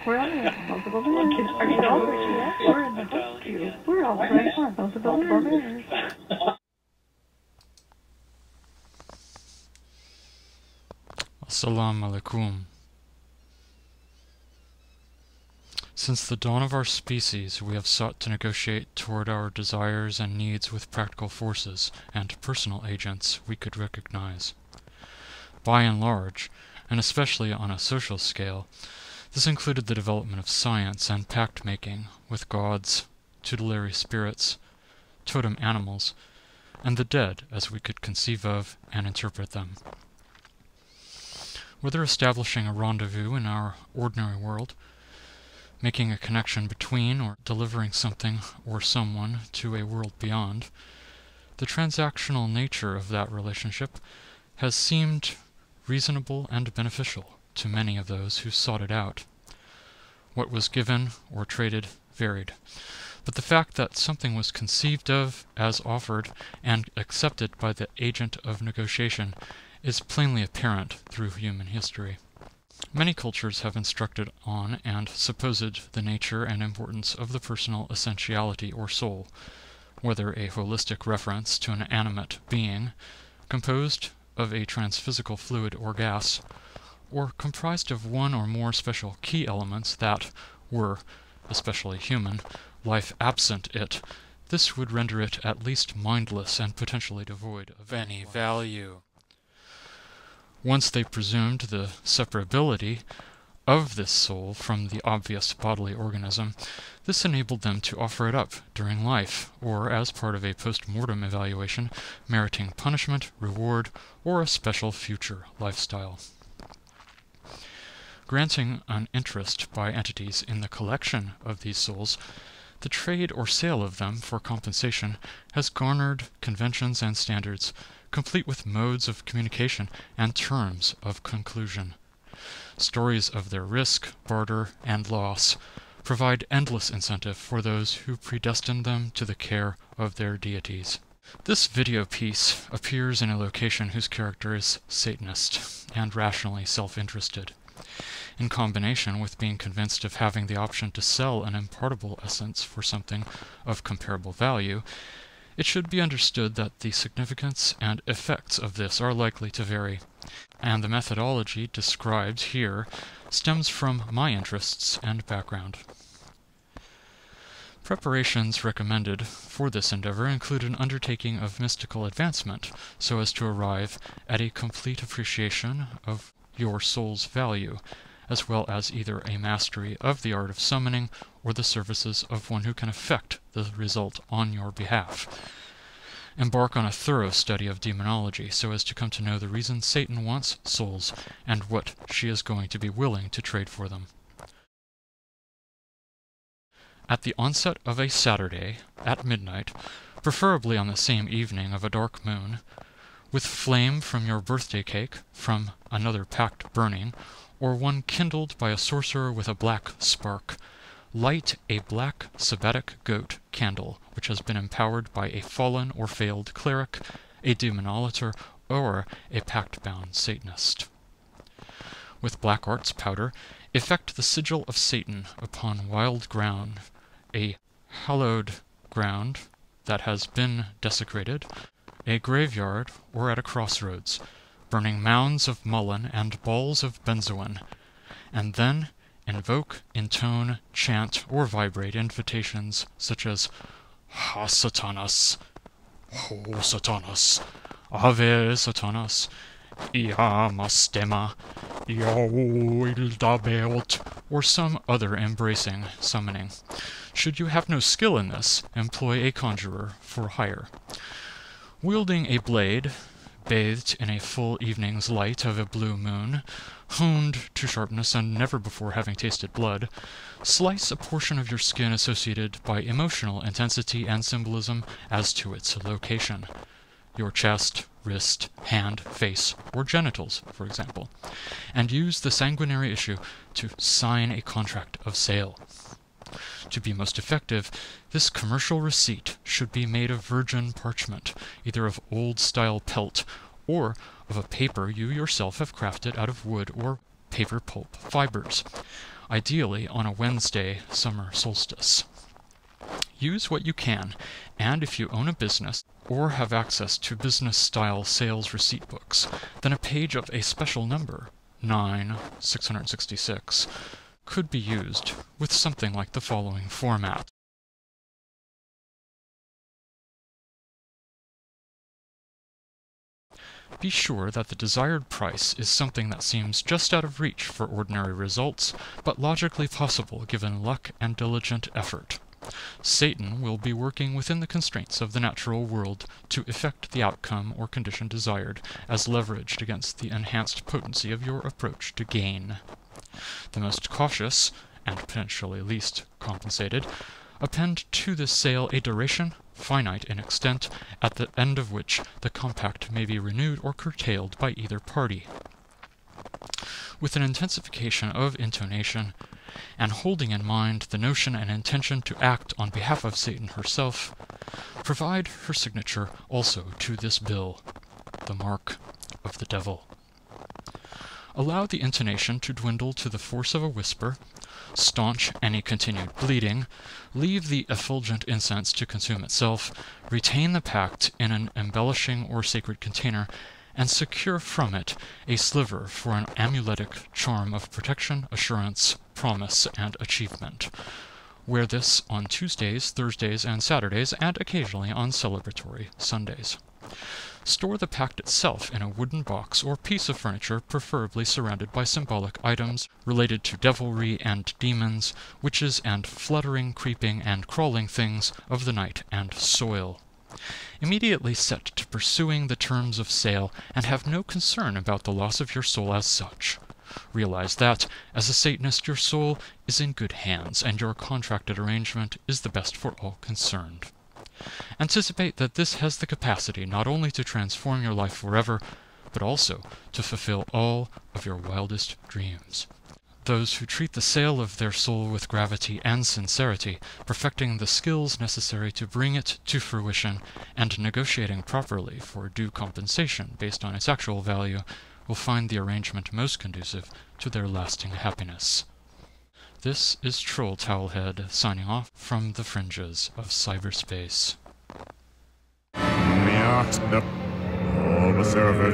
We're on the multiple mirrors. Are you all yet? We're in the hook queue. We're all right on multiple mirrors. Assalamu alaikum. Since the dawn of our species, we have sought to negotiate toward our desires and needs with practical forces and personal agents we could recognize. By and large, and especially on a social scale, this included the development of science and pact-making with gods, tutelary spirits, totem animals, and the dead as we could conceive of and interpret them. Whether establishing a rendezvous in our ordinary world, making a connection between or delivering something or someone to a world beyond, the transactional nature of that relationship has seemed reasonable and beneficial to many of those who sought it out. What was given or traded varied, but the fact that something was conceived of as offered and accepted by the agent of negotiation is plainly apparent through human history. Many cultures have instructed on and supposed the nature and importance of the personal essentiality or soul, whether a holistic reference to an animate being, composed of a transphysical fluid or gas, or comprised of one or more special key elements that were, especially human, life absent it. This would render it at least mindless and potentially devoid of any value. Once they presumed the separability of this soul from the obvious bodily organism, this enabled them to offer it up during life, or as part of a post-mortem evaluation, meriting punishment, reward, or a special future lifestyle. Granting an interest by entities in the collection of these souls, the trade or sale of them for compensation has garnered conventions and standards, complete with modes of communication and terms of conclusion. Stories of their risk, barter, and loss provide endless incentive for those who predestine them to the care of their deities. This video piece appears in a location whose character is Satanist and rationally self-interested. In combination with being convinced of having the option to sell an impartible essence for something of comparable value, it should be understood that the significance and effects of this are likely to vary, and the methodology described here stems from my interests and background. Preparations recommended for this endeavor include an undertaking of mystical advancement, so as to arrive at a complete appreciation of your soul's value, as well as either a mastery of the art of summoning or the services of one who can effect the result on your behalf. Embark on a thorough study of demonology so as to come to know the reason Satan wants souls and what she is going to be willing to trade for them. At the onset of a Saturday, at midnight, preferably on the same evening of a dark moon, with flame from your birthday cake, from another pact burning, or one kindled by a sorcerer with a black spark, light a black sabbatic goat candle which has been empowered by a fallen or failed cleric, a demonolator, or a pact-bound Satanist. With black arts powder, effect the sigil of Satan upon wild ground, a hallowed ground that has been desecrated, a graveyard, or at a crossroads, burning mounds of mullein and balls of benzoin, and then invoke, intone, chant, or vibrate invitations such as Ha Satanas, Ho Satanas, Ave Satanas, Ia Mastema, Ildabeot, or some other embracing summoning. Should you have no skill in this, employ a conjurer for hire. Wielding a blade, bathed in a full evening's light of a blue moon, honed to sharpness and never before having tasted blood, slice a portion of your skin associated by emotional intensity and symbolism as to its location. Your chest, wrist, hand, face, or genitals, for example, and use the sanguinary issue to sign a contract of sale. To be most effective, this commercial receipt should be made of virgin parchment, either of old-style pelt or of a paper you yourself have crafted out of wood or paper pulp fibers. ideally on a Wednesday summer solstice. Use what you can, and if you own a business or have access to business-style sales receipt books, then a page of a special number, 9/666, could be used with something like the following format. Be sure that the desired price is something that seems just out of reach for ordinary results, but logically possible given luck and diligent effort. Satan will be working within the constraints of the natural world to effect the outcome or condition desired, as leveraged against the enhanced potency of your approach to gain. The most cautious, and potentially least compensated, append to this sale a duration, finite in extent, at the end of which the compact may be renewed or curtailed by either party. With an intensification of intonation, and holding in mind the notion and intention to act on behalf of Satan herself, provide her signature also to this bill, the mark of the devil. Allow the intonation to dwindle to the force of a whisper, staunch any continued bleeding, leave the effulgent incense to consume itself, retain the pact in an embellishing or sacred container, and secure from it a sliver for an amuletic charm of protection, assurance, promise, and achievement. Wear this on Tuesdays, Thursdays, and Saturdays, and occasionally on celebratory Sundays. Store the pact itself in a wooden box or piece of furniture, preferably surrounded by symbolic items related to devilry and demons, witches, and fluttering, creeping, and crawling things of the night and soil. Immediately set to pursuing the terms of sale, and have no concern about the loss of your soul as such. Realize that, as a Satanist, your soul is in good hands, and your contracted arrangement is the best for all concerned. Anticipate that this has the capacity not only to transform your life forever, but also to fulfill all of your wildest dreams. Those who treat the sale of their soul with gravity and sincerity, perfecting the skills necessary to bring it to fruition, and negotiating properly for due compensation based on its actual value, will find the arrangement most conducive to their lasting happiness. This is Troll Towelhead signing off from the fringes of cyberspace. Miasto, o, server,